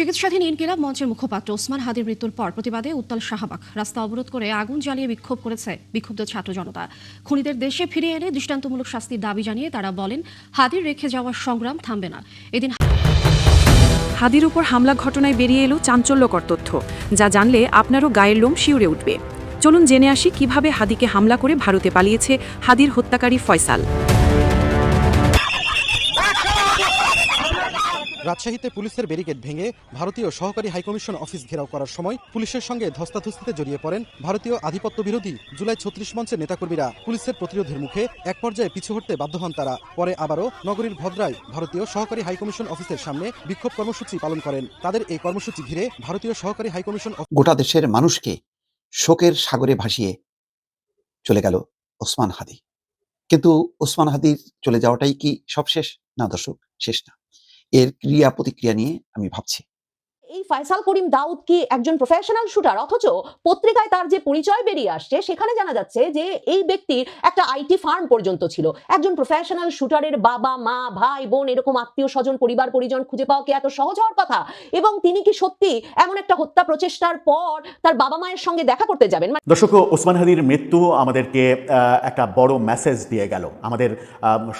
চিকিৎসাধীন ইনকিলাব মঞ্চের মুখপাত্র ওসমান হাদির মৃত্যুর পর প্রতিবাদে উত্তাল শাহবাগ রাস্তা অবরোধ করে আগুন জ্বালিয়ে বিক্ষোভ করেছে বিক্ষুব্ধ ছাত্র জনতা। খুনিদের দেশে ফিরিয়ে এনে দৃষ্টান্তমূলক শাস্তির দাবি জানিয়ে তারা বলেন, হাদির রেখে যাওয়ার সংগ্রাম থামবে না। এদিন হাদির উপর হামলা ঘটনায় বেরিয়ে এলো চাঞ্চল্যকর তথ্য, যা জানলে আপনারও গায়ের লোম শিউরে উঠবে। চলুন জেনে আসি কিভাবে হাদিকে হামলা করে ভারতে পালিয়েছে হাদির হত্যাকারী ফয়সাল। রাজশাহীতে পুলিশের ব্যারিকেড ভেঙে ভারতীয় সহকারী হাইকমিশন অফিস ঘেরাও করার সময় পুলিশের সঙ্গে ধস্তাধস্তিতে জড়িয়ে পড়েন ভারতীয় আধিপত্য বিরোধী জুলাই ৩৬ মঞ্চের নেতাকর্মীরা। পুলিশের প্রতিরোধের মুখে এক পর্যায়ে পিছু হটতে বাধ্য হন তারা। পরে আবারও নগরীর ভদ্রায় ভারতীয় সহকারী হাইকমিশন অফিসের সামনে বিক্ষোভ কর্মসূচি পালন করেন। তাদের এই কর্মসূচি ঘিরে ভারতীয় সহকারী হাইকমিশন গোটা দেশের মানুষকে শোকের সাগরে ভাসিয়ে চলে গেল ওসমান হাদি। কিন্তু ওসমান হাদির চলে যাওয়াটাই কি সব শেষ? না দর্শক, শেষ না। এর ক্রিয়া প্রতিক্রিয়া নিয়ে আমি ভাবছি। এই ফয়সাল করিম দাউদ কি একজন প্রফেশনাল শুটার? অথচ পত্রিকায় তার যে পরিচয় বেরিয়ে আসছে সেখানে জানা যাচ্ছে যে এই ব্যক্তির একটা আইটি ফার্ম পর্যন্ত ছিল। একজন প্রফেশনাল শুটারের বাবা মা ভাই বোন এরকম আত্মীয় স্বজন পরিবার পরিজন খুঁজে পাওয়া কি এত সহজ হওয়ার কথা? এবং তিনি কি সত্যি এমন একটা হত্যা প্রচেষ্টার পর তার বাবা মায়ের সঙ্গে দেখা করতে যাবেন? দর্শক, ওসমান হাদির মৃত্যু আমাদেরকে একটা বড় মেসেজ দিয়ে গেল। আমাদের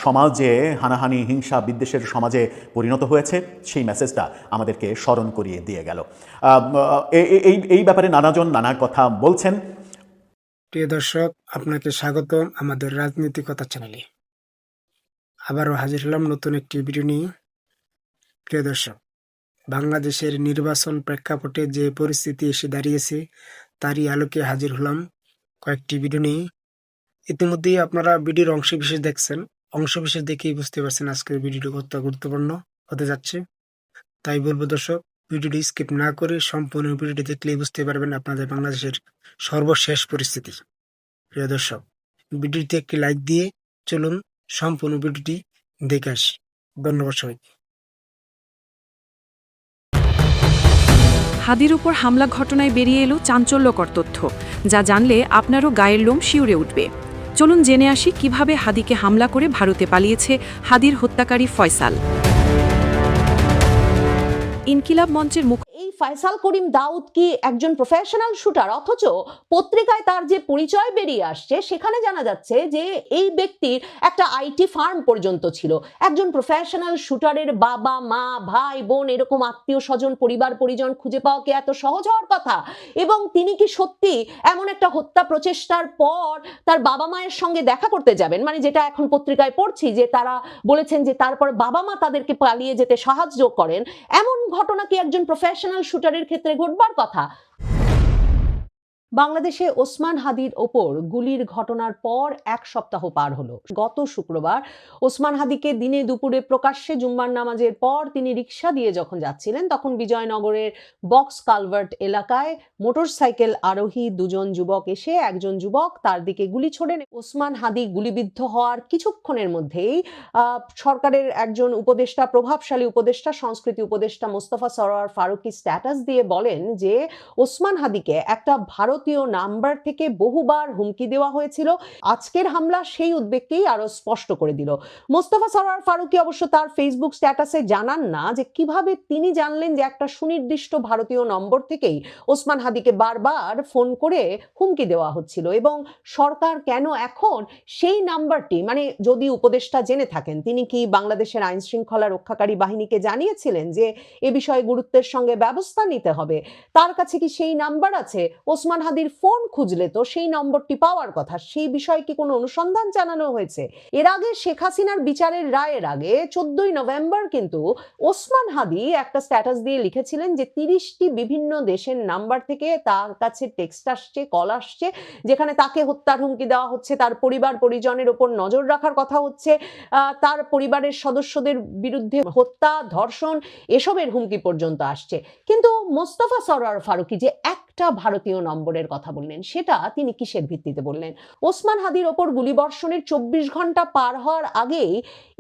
সমাজে হানাহানি হিংসা বিদ্বেষের সমাজে পরিণত হয়েছে, সেই মেসেজটা আমাদেরকে স্মরণ করিয়ে দিয়ে গেল। এই ব্যাপারে নানাজন নানা কথা বলছেন। প্রিয় দর্শক, আপনাকে স্বাগতম আমাদের রাজনীতি কথা চ্যানেলে। আবারও হাজির হলাম নতুন একটি ভিডিও নিয়ে। প্রিয় দর্শক, বাংলাদেশের নির্বাচন প্রেক্ষাপটে যে পরিস্থিতি এসে দাঁড়িয়েছে তারই আলোকে হাজির হলাম কয়েকটি ভিডিও নিয়ে। ইতিমধ্যেই আপনারা ভিডিওর অংশবিশেষ দেখছেন, অংশবিশেষ দেখেই বুঝতে পারছেন আজকের ভিডিওটি কতটা গুরুত্বপূর্ণ হতে যাচ্ছে। তাই বলবো দর্শক, ভিডিওটি স্কিপ না করে সম্পূর্ণ ভিডিওটি দেখলেই বুঝতে পারবেন আপনাদের বাংলাদেশের সর্বশেষ পরিস্থিতি। প্রিয় দর্শক, ভিডিওটিতে একটি লাইক দিয়ে চলুন সম্পূর্ণ ভিডিওটি দেখে আসি। ধন্যবাদ সবাইকে। হাদির উপর হামলা ঘটনায় বেরিয়ে এলো চাঞ্চল্যকর তথ্য, যা জানলে আপনারও গায়ের লোম শিউরে উঠবে। চলুন জেনে আসি কিভাবে হাদিকে হামলা করে ভারতে পালিয়েছে হাদির হত্যাকারী ফয়সাল। ইনকিলাব মঞ্চের এই ফয়সাল করিম দাউদ কি একজন প্রফেশনাল শুটার? অথচ পত্রিকায় তার যে পরিচয় বেরিয়ে আসছে সেখানে জানা যাচ্ছে যে এই ব্যক্তির একটা আইটি ফার্ম পর্যন্ত ছিল। একজন প্রফেশনাল শুটারের বাবা মা ভাই বোন এরকম আত্মীয় স্বজন পরিবার পরিজন খুঁজে পাওয়া কি এত সহজ হওয়ার কথা? এবং তিনি কি সত্যি এমন একটা হত্যা প্রচেষ্টার পর তার বাবা মায়ের সঙ্গে দেখা করতে যাবেন? মানে যেটা এখন পত্রিকায় পড়ছি যে তারা বলেছেন যে তারপর বাবা মা তাদেরকে পালিয়ে যেতে সাহায্য করেন। এমন ঘটনা কি একজন প্রফেশনাল শুটারের ক্ষেত্রে ঘটবার কথা? বাংলাদেশে ওসমান হাদির ওপর গুলির ঘটনার পর এক সপ্তাহ পার হলো। গত শুক্রবার ওসমান হাদিকে দিনে দুপুরে প্রকাশ্যে জুম্মার নামাজের পর তিনি রিকশা দিয়ে যখন যাচ্ছিলেন তখন বিজয়নগরের বক্স কালভার্ট এলাকায় মোটরসাইকেল আরোহী দুজন যুবক এসে একজন যুবক তার দিকে গুলি ছোড়েন। ওসমান হাদি গুলিবিদ্ধ হওয়ার কিছুক্ষণের মধ্যেই সরকারের একজন উপদেষ্টা, প্রভাবশালী উপদেষ্টা, সংস্কৃতি উপদেষ্টা মোস্তফা সরোয়ার ফারুকী স্ট্যাটাস দিয়ে বলেন যে ওসমান হাদিকে একটা ভারতীয় নাম্বার থেকে বহুবার হুমকি দেওয়া হয়েছিল। আজকের হামলা সেই উদ্বেগকেই আরো স্পষ্ট করে দিল। মোস্তফা সরোয়ার ফারুকী অবশ্য তার ফেসবুক স্ট্যাটাসে জানান না যে কিভাবে তিনি জানলেন যে একটা সুনির্দিষ্ট ভারতীয় নম্বর থেকেই ওসমান হাদিকে বারবার ফোন করে হুমকি দেওয়া হচ্ছিল এবং সরকার কেন এখন সেই নাম্বারটি, মানে যদি উপদেষ্টা জেনে থাকেন তিনি কি বাংলাদেশের আইন শৃঙ্খলা রক্ষাকারী বাহিনীকে জানিয়েছিলেন যে এ বিষয়ে গুরুত্বের সঙ্গে ব্যবস্থা নিতে হবে? তার কাছে কি সেই নাম্বার আছে? ওসমান হাদির ফোন খুঁজলে তো সেই নম্বরটি পাওয়ার কথা। সেই বিষয়ে কি কোনো অনুসন্ধান জানানো হয়েছে? এর আগে শেখ হাসিনার বিচারের রায়ের আগে 14ই নভেম্বর কিন্তু ওসমান হাদি একটা স্ট্যাটাস দিয়ে লিখেছিলেন যে 30টি বিভিন্ন দেশের নাম্বার থেকে তার কাছে টেক্সট আসছে, কল আসছে, যেখানে তাকে হত্যার হুমকি দেওয়া হচ্ছে, তার পরিবার পরিজনের ওপর নজর রাখার কথা হচ্ছে, তার পরিবারের সদস্যদের বিরুদ্ধে হত্যা ধর্ষণ এসবের হুমকি পর্যন্ত আসছে। কিন্তু মোস্তফা সরোয়ার ফারুকী যে একটা ভারতীয় নম্বরের কথা বললেন সেটা তিনি কিসের ভিত্তিতে বললেন? ওসমান হাদির ওপর গুলিবর্ষণের 24 ঘন্টা পার হওয়ার আগেই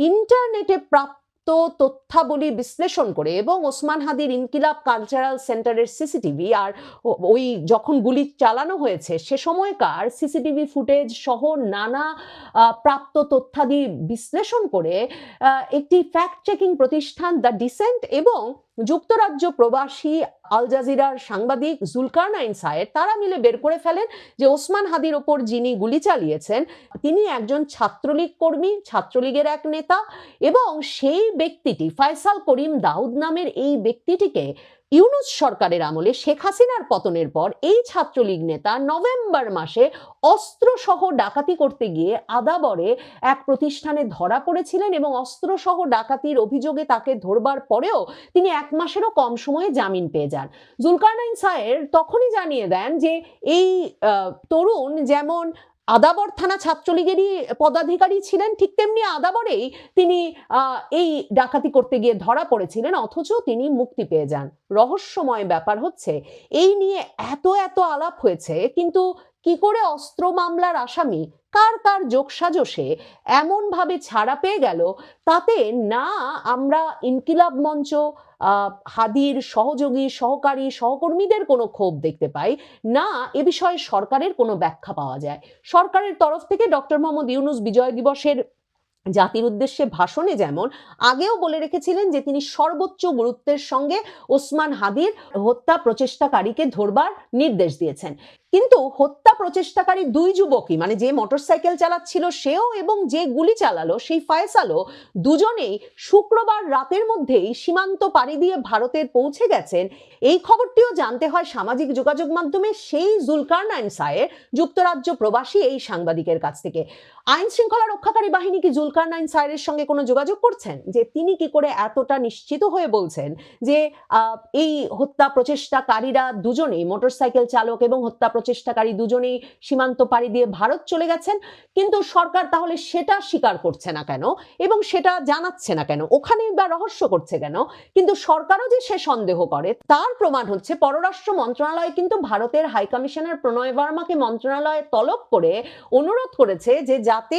ইন্টারনেটে প্রাপ্ত তথ্যাবলী বিশ্লেষণ করে এবং ওসমান হাদির ইনকিলাব কালচারাল সেন্টারের সিসিটিভি আর ওই যখন গুলি চালানো হয়েছে সে সময়কার সিসিটিভি ফুটেজ সহ নানা প্রাপ্ত তথ্যাদি বিশ্লেষণ করে একটি ফ্যাক্ট চেকিং প্রতিষ্ঠান দ্য ডিসেন্ট এবং যুক্তরাজ্য প্রবাসী আল জাজিরার সাংবাদিক জুলকারনাইন সায়ের তারা মিলে বের করে ফেলেন যে ওসমান হাদির ওপর যিনি গুলি চালিয়েছেন তিনি একজন ছাত্রলীগ কর্মী, ছাত্রলীগের এক নেতা, এবং সেই ব্যক্তিটি ফয়সাল করিম দাউদ নামের এই ব্যক্তিটিকে ইউনূস সরকারের আমলে শেখ হাসিনার পতনের পর এই ছাত্রলীগ নেতা নভেম্বর মাসে অস্ত্রসহ ডাকাতি করতে গিয়ে আদাবরে এক প্রতিষ্ঠানে ধরা পড়েছিলেন এবং অস্ত্রসহ ডাকাতির অভিযোগে তাকে ধরবার পরেও তিনি 1 মাসেরও কম সময়ে জামিন পেয়ে যান। জুলকারনাইন সায়ের তখনই জানিয়ে দেন যে এই তরুণ যেমন আদাবর থানা ছাত্রলীগেরই পদাধিকারী ছিলেন, ঠিক তেমনি আদাবরেই তিনি এই ডাকাতি করতে গিয়ে ধরা পড়েছিলেন, অথচ তিনি মুক্তি পেয়ে যান। রহস্যময় ব্যাপার হচ্ছে এই নিয়ে এত আলাপ হয়েছে, কিন্তু কি করে অস্ত্র মামলার আসামি কার কার যোগসাজশে এমন ভাবে ছাড়া পেয়ে গেল, তাতে না আমরা ইনকিলাব মঞ্চ, হাদির সহযোগী সহকারী সহকর্মীদের কোনো ক্ষোভ দেখতে পাই, না এ বিষয়ে সরকারের কোনো ব্যাখ্যা পাওয়া যায়। সরকারের তরফ থেকে ডক্টর মোহাম্মদ ইউনূস বিজয় দিবসের জাতির উদ্দেশ্যে ভাষণে যেমন আগেও বলে রেখেছিলেন যে তিনি সর্বোচ্চ গুরুত্বের সঙ্গে ওসমান হাদির হত্যা প্রচেষ্টাকারীকে ধরবার নির্দেশ দিয়েছেন, কিন্তু হত্যা প্রচেষ্টাকারী 2 যুবকই, মানে যে মোটরসাইকেল চালাচ্ছিল সেও এবং যে গুলি চালালো সেই ফয়সালও, দুজনেই শুক্রবার রাতের মধ্যেই সীমান্ত পাড়ি দিয়ে ভারতের পৌঁছে গেছেন। এই খবরটিও জানতে হয় সামাজিক যোগাযোগ মাধ্যমে সেই জুলকারনাইন সায়ের যুক্তরাজ্য প্রবাসী এই সাংবাদিকের কাছ থেকে। আইন শৃঙ্খলা রক্ষাকারী বাহিনী কি জুলকারনাইন সায়ের সঙ্গে কোনো যোগাযোগ করছেন যে তিনি কি করে এতটা নিশ্চিত হয়ে বলছেন যে এই হত্যা প্রচেষ্টাকারীরা দুজনেই, মোটরসাইকেল চালক এবং হত্যা প্রচেষ্টাকারী দুজনেই সীমান্ত পাড়ি দিয়ে ভারত চলে গেছেন? কিন্তু সরকার তাহলে সেটা স্বীকার করছে না কেন এবং সেটা জানাচ্ছে না কেন, ওখানে বা রহস্য করছে কেন? কিন্তু সরকারও যে সে সন্দেহ করে তার প্রমাণ হচ্ছে পররাষ্ট্র মন্ত্রণালয় কিন্তু ভারতের হাই কমিশনার প্রণয় বর্মাকে মন্ত্রণালয়ে তলব করে অনুরোধ করেছে যে যাতে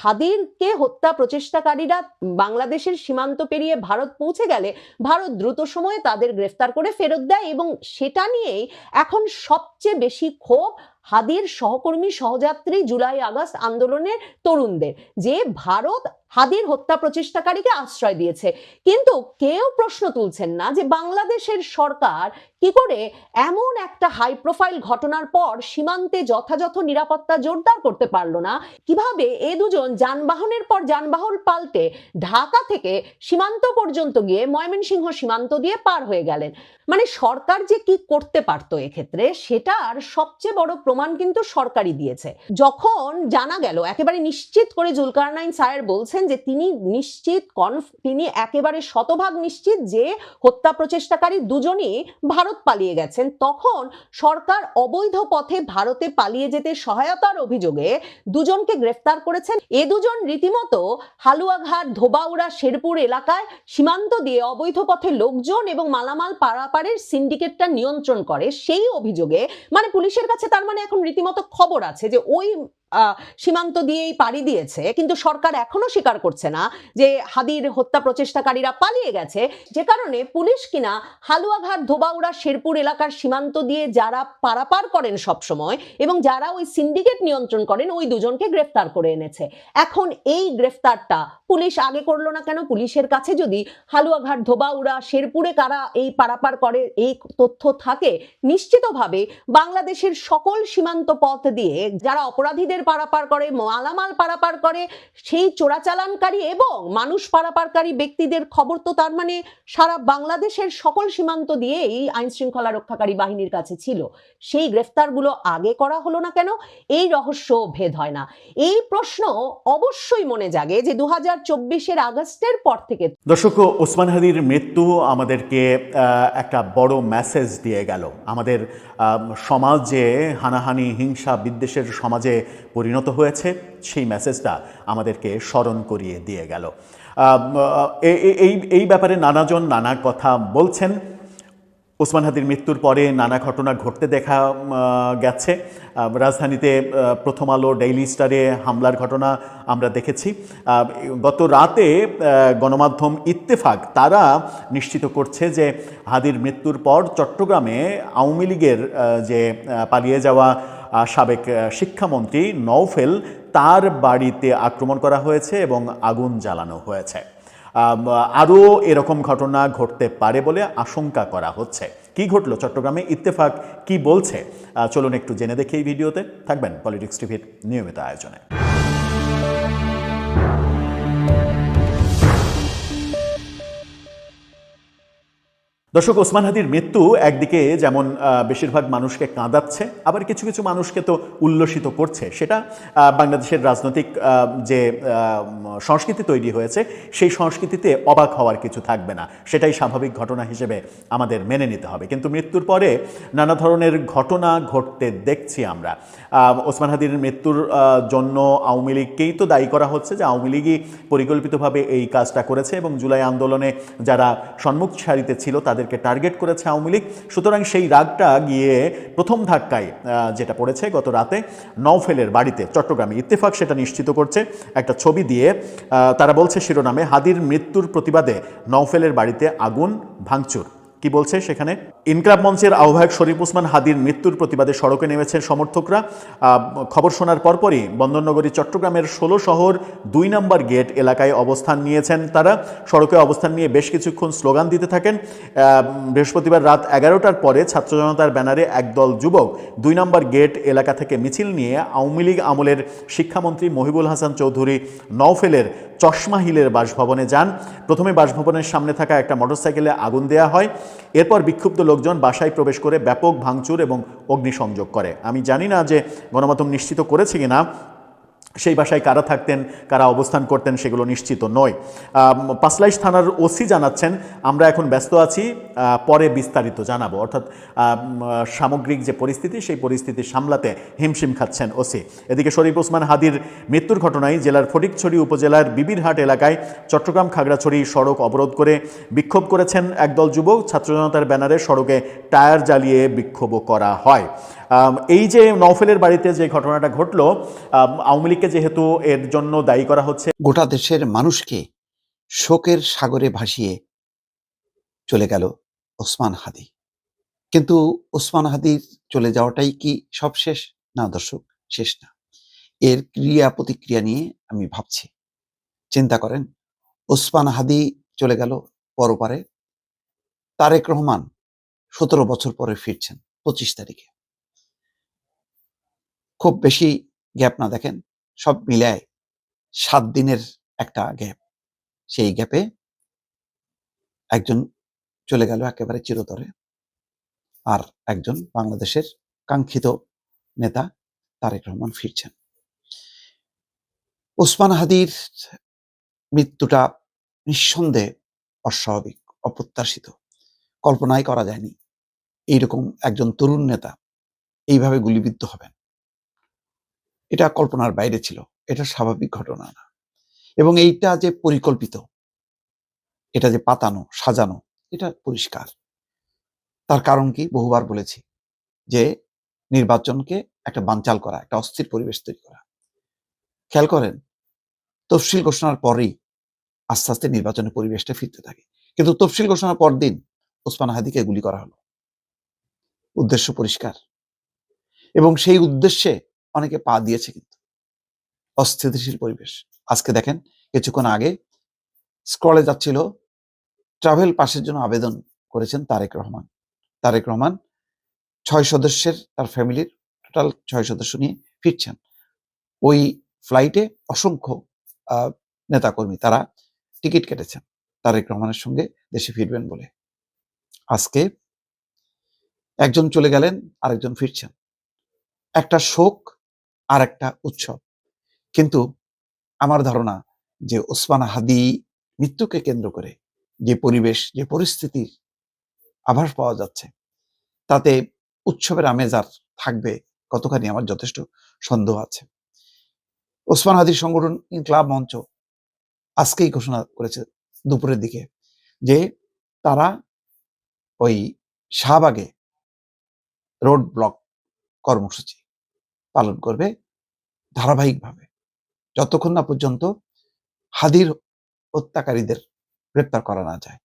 হাদিরকে হত্যা প্রচেষ্টাকারীরা বাংলাদেশের সীমান্ত পেরিয়ে ভারত পৌঁছে গেলে ভারত দ্রুত সময়ে তাদের গ্রেফতার করে ফেরত দেয়, এবং সেটা নিয়েই এখন সবচেয়ে বেশি ক্ষোভ হাদির সহকর্মী সহযাত্রী জুলাই আগস্ট আন্দোলনের তরুণদের, যে ভারত হাদির হত্যা প্রচেষ্টাকারীকে আশ্রয় দিয়েছে। কিন্তু কেউ প্রশ্ন তুলছেন না যে বাংলাদেশের সরকার কি করে এমন একটা হাই প্রোফাইল ঘটনার পর সীমান্তে যথাযথ নিরাপত্তা জোরদার করতে পারলো না, কিভাবে এ দুজন যানবাহনের পর যানবাহন পাল্টে ঢাকা থেকে সীমান্ত পর্যন্ত গিয়ে ময়মনসিংহ সীমান্ত দিয়ে পার হয়ে গেলেন। মানে সরকার যে কি করতে পারতো এক্ষেত্রে সেটার সবচেয়ে বড় প্রমাণ কিন্তু সরকারই দিয়েছে। যখন জানা গেল, একেবারে নিশ্চিত করে জুলকারনাইন সায়ের বলছেন যে তিনি নিশ্চিত, তিনি একেবারে শতভাগ নিশ্চিত যে হত্যা প্রচেষ্টাকারী দুজনই ভারত পালিয়ে গেছেন, তখন সরকার অবৈধ পথে ভারতে পালিয়ে যেতে সহায়তার অভিযোগে দুজনকে গ্রেফতার করেছেন। এ দুজন রীতিমতো হালুয়াঘাট, ধোবাউড়া, শেরপুর এলাকায় সীমান্ত দিয়ে অবৈধ পথে লোকজন এবং মালামাল পারাপারের সিন্ডিকেটটা নিয়ন্ত্রণ করে সেই অভিযোগে, মানে পুলিশের কাছে তার মানে এখন রীতিমতো খবর আছে যে ওই সীমান্ত দিয়েই পাড়ি দিয়েছে, কিন্তু সরকার এখনো স্বীকার করছে না যে হাদির হত্যা প্রচেষ্টাকারীরা পালিয়ে গেছে, যে কারণে পুলিশ কিনা হালুয়াঘাট, ধোবাউড়া, শেরপুর এলাকার সীমান্ত দিয়ে যারা পারাপার করেন সব সময় এবং যারা ওই সিন্ডিকেট নিয়ন্ত্রণ করেন ওই দুজনকে গ্রেফতার করে এনেছে। এখন এই গ্রেফতারটা পুলিশ আগে করলো না কেন? পুলিশের কাছে যদি হালুয়াঘাট, ধোবাউড়া, শেরপুরে কারা এই পারাপার করে এই তথ্য থাকে, নিশ্চিতভাবে বাংলাদেশের সকল সীমান্ত পথ দিয়ে যারা অপরাধীদের পারাপার করে, মালামাল পারাপার করে, সেই চোরাচালানকারী এবং মানুষ পারাপারকারী ব্যক্তিদের খবর তো তার মানে সারা বাংলাদেশের সকল সীমান্ত দিয়ে এই আইন শৃঙ্খলা রক্ষাকারী বাহিনীর কাছে ছিল। সেই গ্রেফতারগুলো আগে করা হলো না কেন? এই রহস্য ভেদ হয় না। এই প্রশ্ন অবশ্যই মনে জাগে যে 2024-এর আগস্টের পর থেকে। দর্শক, ওসমান হাদির মৃত্যু আমাদেরকে একটা বড় মেসেজ দিয়ে গেল। আমাদের সমাজে হানাহানি, হিংসা, বিদ্বেষের সমাজে পরিণত হয়েছে, সেই মেসেজটা আমাদেরকে স্মরণ করিয়ে দিয়ে গেল। এই ব্যাপারে নানাজন নানা কথা বলছেন। ওসমান হাদির মৃত্যুর পরে নানা ঘটনা ঘটতে দেখা গেছে। রাজধানীতে প্রথম আলো, ডেইলি স্টারে হামলার ঘটনা আমরা দেখেছি। গত রাতে গণমাধ্যম ইত্তেফাক তারা নিশ্চিত করছে যে হাদির মৃত্যুর পর চট্টগ্রামে আওয়ামী লীগের যে পালিয়ে যাওয়া সাবেক শিক্ষামন্ত্রী নওফেল, তার বাড়িতে আক্রমণ করা হয়েছে এবং আগুন জ্বালানো হয়েছে। আরও এরকম ঘটনা ঘটতে পারে বলে আশঙ্কা করা হচ্ছে। কি ঘটলো চট্টগ্রামে, ইত্তেফাক কি বলছে, চলুন একটু জেনে দেখি এই ভিডিওতে। থাকবেন পলিটিক্স টিভির নিয়মিত আয়োজনে। দর্শক, ওসমান হাদির মৃত্যু একদিকে যেমন বেশিরভাগ মানুষকে কাঁদাচ্ছে, আবার কিছু কিছু মানুষকে তো উল্লসিত করছে। সেটা বাংলাদেশের রাজনৈতিক যে সংস্কৃতি তৈরি হয়েছে, সেই সংস্কৃতিতে অবাক হওয়ার কিছু থাকবে না, সেটাই স্বাভাবিক ঘটনা হিসেবে আমাদের মেনে নিতে হবে। কিন্তু মৃত্যুর পরে নানা ধরনের ঘটনা ঘটতে দেখছি আমরা। ওসমান হাদির মৃত্যুর জন্য আওয়ামী লীগকেই তো দায়ী করা হচ্ছে, যে আওয়ামী লীগই পরিকল্পিতভাবে এই কাজটা করেছে এবং জুলাই আন্দোলনে যারা সম্মুখ সারিতে ছিল তাদেরকে টার্গেট করেছে আওয়ামী লীগ। সুতরাং সেই রাগটা গিয়ে প্রথম ধাক্কায় যেটা পড়েছে গত রাতে নওফেলের বাড়িতে চট্টগ্রামে। ইত্তেফাক সেটা নিশ্চিত করছে একটা ছবি দিয়ে। তারা বলছে শিরোনামে, হাদির মৃত্যুর প্রতিবাদে নওফেলের বাড়িতে আগুন ভাঙচুর। কি বলছে সেখানে? ইনকলাব মঞ্চের আহ্বায়ক শরীফ ওসমান হাদির মৃত্যুর প্রতিবাদে সড়কে নেমেছেন সমর্থকরা। খবর শোনার পরপরই বন্দরনগরী চট্টগ্রামের 16 শহর 2 নম্বর গেট এলাকায় অবস্থান নিয়েছেন তারা। সড়কে অবস্থান নিয়ে বেশ কিছুক্ষণ স্লোগান দিতে থাকেন। বৃহস্পতিবার রাত 11টার পরে ছাত্র জনতার ব্যানারে একদল যুবক 2 নম্বর গেট এলাকা থেকে মিছিল নিয়ে আওয়ামী লীগ আমলের শিক্ষামন্ত্রী মহিবুল হাসান চৌধুরী নওফেলের চশমা হিলের বাসভবনে যান। প্রথমে বাসভবনের সামনে থাকা একটা মোটরসাইকেলে আগুন দেওয়া হয়। এরপর বিক্ষুব্ধ লোকজন বাসায় প্রবেশ করে ব্যাপক ভাঙচুর এবং অগ্নিসংযোগ করে। আমি জানি না যে গণমাধ্যম নিশ্চিত করেছে কিনা সেই বাসায় কারা থাকতেন, কারা অবস্থান করতেন, সেগুলো নিশ্চিত নয়। পাঁচলাইশ থানার ওসি জানাচ্ছেন, আমরা এখন ব্যস্ত আছি, পরে বিস্তারিত জানাবো। অর্থাৎ সামগ্রিক যে পরিস্থিতি, সেই পরিস্থিতি সামলাতে হিমশিম খাচ্ছেন ওসি। এদিকে শরীফ ওসমান হাদির মৃত্যুর ঘটনায় জেলার ফটিকছড়ি উপজেলার বিবিরহাট এলাকায় চট্টগ্রাম খাগড়াছড়ি সড়ক অবরোধ করে বিক্ষোভ করেছেন একদল যুবক। ছাত্র জনতার ব্যানারে সড়কে টায়ার জ্বালিয়ে বিক্ষোভও করা হয়। এই যে নওফেলের বাড়িতে যে ঘটনাটা ঘটলো, আওয়ামী লীগকে যেহেতু এর জন্য দায়ী করা হচ্ছে, গোটা দেশের মানুষকে শোকের সাগরে ভাসিয়ে চলে গেল ওসমান হাদি। কিন্তু ওসমান হাদির চলে যাওয়াটাই কি সব শেষ? না দর্শক, শেষ না। এর ক্রিয়া প্রতিক্রিয়া নিয়ে আমি ভাবছি। চিন্তা করেন, ওসমান হাদি চলে গেল পরপারে, তারেক রহমান 17 বছর পরে ফিরছেন 25 তারিখে। খুব বেশি গ্যাপ না, দেখেন সব মিলায় 7 দিনের একটা গ্যাপ। সেই গ্যাপে একজন চলে গেল একেবারে চিরতরে, আর একজন বাংলাদেশের কাঙ্ক্ষিত নেতা তারেক রহমান ফিরছেন। ওসমান হাদির মৃত্যুটা নিঃসন্দেহে অস্বাভাবিক, অপ্রত্যাশিত, কল্পনাই করা যায়নি এইরকম একজন তরুণ নেতা এইভাবে গুলিবিদ্ধ হবেন। এটা কল্পনার বাইরে ছিল, এটা স্বাভাবিক ঘটনা না। এবং এইটা যে পরিকল্পিত, এটা যে পাতানো সাজানো, এটা পরিষ্কার। তার কারণ কি? বহুবার বলেছি যে নির্বাচনকে একটা বানচাল করা, একটা অস্থির পরিবেশ তৈরি করা। খেয়াল করেন, তফসিল ঘোষণার পরেই আস্তে আস্তে নির্বাচনের পরিবেশটা ফিরতে থাকে, কিন্তু তফসিল ঘোষণার পর দিন ওসমান হাদিকে গুলি করা হলো। উদ্দেশ্য পরিষ্কার, এবং সেই উদ্দেশ্যে অনেকে পা দিয়েছে। কিন্তু অস্থিতিশীল পরিবেশ। আজকে দেখেন, কিছুক্ষণ আগে স্ক্রলে যাচ্ছিল, ট্রাভেল পাসের জন্য আবেদন করেছেন তারেক রহমান। তারেক রহমান 6 সদস্যের তার ফ্যামিলির টোটাল 6 সদস্য নিয়ে ফিরছেন। ওই ফ্লাইটে অসংখ্য নেতাকর্মী তারা টিকিট কেটেছেন তারেক রহমানের সঙ্গে দেশে ফিরবেন বলে। আজকে একজন চলে গেলেন, আরেকজন ফিরছেন। একটা শোক আর একটা উৎসব। কিন্তু আমার ধারণা যে ওসমান হাদি মৃত্যুকে কেন্দ্র করে যে পরিবেশ, যে পরিস্থিতির আভাস পাওয়া যাচ্ছে, তাতে উৎসবের আমেজ আর থাকবে কতখানি আমার যথেষ্ট সন্দেহ আছে। ওসমান হাদির সংগঠন ইনকলাব মঞ্চ আজকেই ঘোষণা করেছে দুপুরের দিকে যে তারা ওই শাহবাগে রোড ব্লক কর্মসূচি পালন করবে ধারাবাহিকভাবে, যতক্ষণ না পর্যন্ত হাদির হত্যাকারীদের গ্রেপ্তার করা না যায়।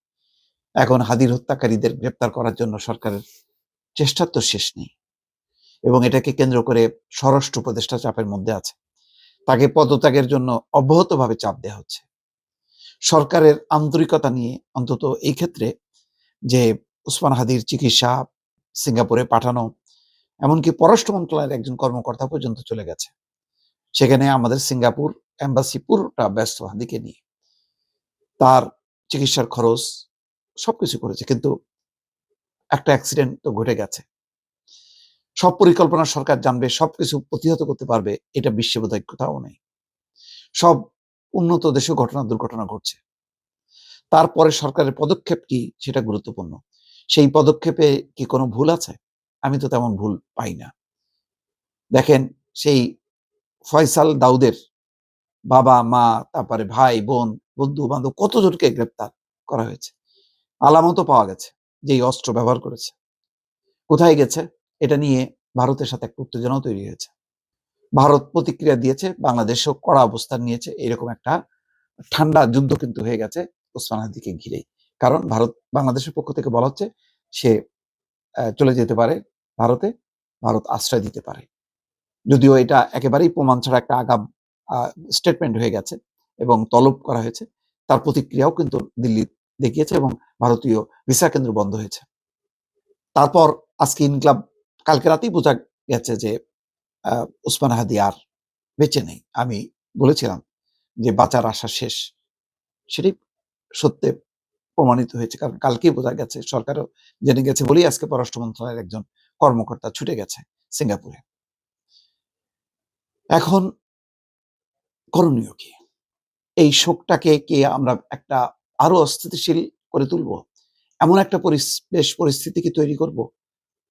এখন হাদির হত্যাকারীদের গ্রেপ্তার করার জন্য সরকারের চেষ্টার তো শেষ নেই, এবং এটাকে কেন্দ্র করে স্বরাষ্ট্র উপদেষ্টা চাপের মধ্যে আছে। তাকে পদত্যাগের জন্য অব্যাহতভাবে চাপ দেওয়া হচ্ছে। সরকারের আন্তরিকতা নিয়ে, অন্তত এই ক্ষেত্রে, যে ওসমান হাদির চিকিৎসা, সিঙ্গাপুরে পাঠানো, এমনকি পররাষ্ট্র মন্ত্রণালয়ের একজন কর্মকর্তা পর্যন্ত চলে গেছে সেখানে। আমাদের সিঙ্গাপুর এম্বাসি পুরোটা ব্যস্ত হাদিকে নিয়ে, তার চিকিৎসার খরচ সবকিছু করেছে, কিন্তু একটা অ্যাক্সিডেন্ট তো ঘটে গেছে। সব পরিকল্পনা সরকার জানবে, সবকিছু প্রতিহত করতে পারবে, এটা বিশ্বে বোধহয় কোথাও নেই। সব উন্নত দেশে দুর্ঘটনা ঘটছে, তারপরে সরকারের পদক্ষেপ কি সেটা গুরুত্বপূর্ণ। সেই পদক্ষেপে কি কোনো ভুল আছে? আমি তো তেমন ভুল পাই না। দেখেন, সেই ফয়সাল দাউদের বাবা মা, তারপরে ভাই বোন, বন্ধু বান্ধব, কতজনকে গ্রেপ্তার করা হয়েছে। আলামতও পাওয়া গেছে যে এই অস্ত্র ব্যবহার করেছে। কোথায় গেছে এটা নিয়ে ভারতের সাথে একটা উত্তেজনাও তৈরি হয়েছে। ভারত প্রতিক্রিয়া দিয়েছে, বাংলাদেশও কড়া অবস্থান নিয়েছে। এরকম একটা ঠান্ডা যুদ্ধ কিন্তু হয়ে গেছে ওসমান হাদিকে ঘিরেই। কারণ বাংলাদেশের পক্ষ থেকে বলা হচ্ছে সে চলে যেতে পারে ভারতে, ভারত আশ্রয় দিতে পারে। যদিও এটা একেবারেই প্রমাণ ছাড়া একটা আগাম স্টেটমেন্ট হয়ে গেছে এবং তলব করা হয়েছে। তার প্রতিক্রিয়াও কিন্তু দিল্লি দেখিয়েছে এবং ভারতীয় ভিসা কেন্দ্র বন্ধ হয়েছে। তারপর আজকে ইনক্লাব, কালকে রাতেই বোঝা গেছে যে ওসমান হাদি আর বেঁচে নেই। আমি বলেছিলাম যে বাঁচার আশা শেষ, সেটাই সত্যি প্রমাণিত হয়েছে। কারণ কালকেই বোঝা গেছে, সরকারও জেনে গেছে বলেই আজকে পররাষ্ট্র মন্ত্রণালয়ের একজন কর্মকর্তা ছুটে গেছে সিঙ্গাপুরে। এখন করণীয় কি? এই শোকটাকে কি আমরা একটা আরো অস্থিতিশীল করে তুলবো? এমন একটা পরিস্থিতি কি তৈরি করব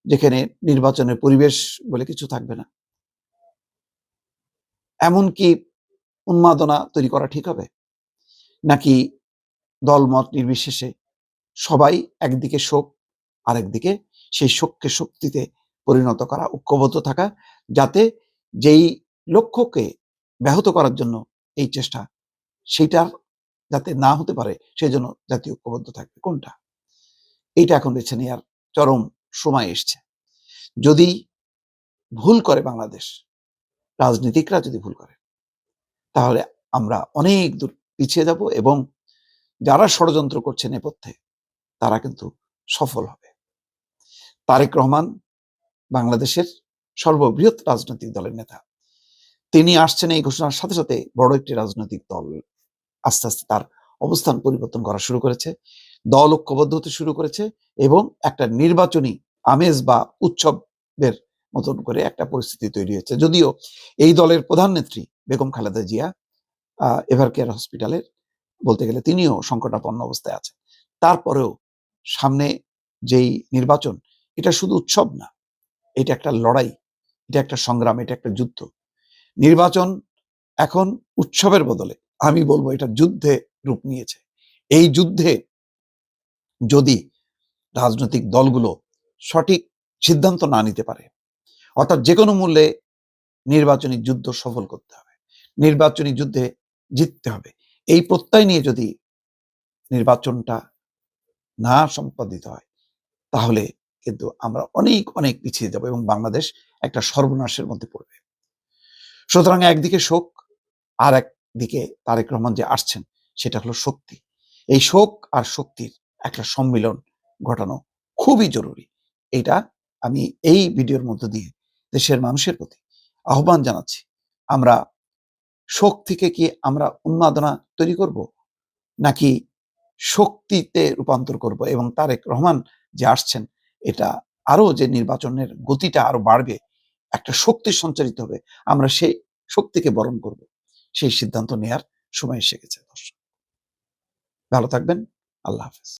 যেখানে নির্বাচনের পরিবেশ বলে কিছু থাকবে না? এমন কি উন্মাদনা তৈরি করা ঠিক হবে? নাকি দলমত নির্বিশেষে সবাই একদিকে শোক, আরেকদিকে সেই শোককে শক্তিতে পরিণত করা, ঐক্যবদ্ধ থাকা, যাতে যেই লক্ষ্যকে ব্যাহত করার জন্য এই চেষ্টা, সেইটার যাতে না হতে পারে, সেই জন্য জাতীয় ঐক্যবদ্ধ থাকবে। কোনটা? এইটা এখন বেছে নেওয়ার চরম সময় এসছে। যদি ভুল করে বাংলাদেশ, রাজনীতিকরা যদি ভুল করে, তাহলে আমরা অনেক দূর পিছিয়ে যাব এবং যারা ষড়যন্ত্র করছে নেপথ্যে, তারা কিন্তু সফল হবে। তারেক রহমান বাংলাদেশের সর্ববৃহৎ রাজনৈতিক দলের নেতা। তিনি আসছেন এই ঘোষণার সাথে সাথে বড় একটি রাজনৈতিক দল আস্তে আস্তে তার অবস্থান পরিবর্তন করা শুরু করেছে, দল ঐক্যবদ্ধ হতে শুরু করেছে এবং একটা নির্বাচনী আমেজ বা উৎসবের মতন করে একটা পরিস্থিতি তৈরি হয়েছে। যদিও এই দলের প্রধান নেত্রী বেগম খালেদা জিয়া এভারকেয়ার হসপিটালের, বলতে গেলে তিনিও সংকটাপন্ন অবস্থায় আছেন, তারপরেও সামনে যেই নির্বাচন, এটা শুধু উৎসব না, এটা একটা লড়াই, এটা একটা সংগ্রাম, এটা একটা যুদ্ধ। নির্বাচন এখন উৎসবের বদলে আমি বলবো এটা যুদ্ধে রূপ নিয়েছে। এই যুদ্ধে যদি রাজনৈতিক দলগুলো সঠিক সিদ্ধান্ত না নিতে পারে, অর্থাৎ যে কোনো মূল্যে নির্বাচনী যুদ্ধ সফল করতে হবে, নির্বাচনী যুদ্ধে জিততে হবে, এই প্রত্যয় নিয়ে যদি নির্বাচনটা না সম্পাদিত হয়, তাহলে কিন্তু আমরা অনেক অনেক পিছিয়ে যাব এবং বাংলাদেশ একটা সর্বনাশের মধ্যে পড়বে। সুতরাং একদিকে শোক, আর একদিকে তারেক রহমান যে আসছেন, সেটা হলো শক্তি। এই শোক আর শক্তির একটা সম্মিলন ঘটানো খুবই জরুরি। এটা আমি এই ভিডিওর মধ্য দিয়ে দেশের মানুষের প্রতি আহ্বান জানাচ্ছি। আমরা শোক থেকে কি আমরা উন্মাদনা তৈরি করব, নাকি শক্তিতে রূপান্তর করব এবং তারেক রহমান যে আসছেন, এটা আরো যে নির্বাচনের গতিটা আরো বাড়বে, একটা শক্তি সঞ্চারিত হবে, আমরা সেই শক্তিকে বরণ করব, সেই সিদ্ধান্ত নেয়ার সময় এসে গেছে। দর্শক ভালো থাকবেন, আল্লাহ হাফেজ।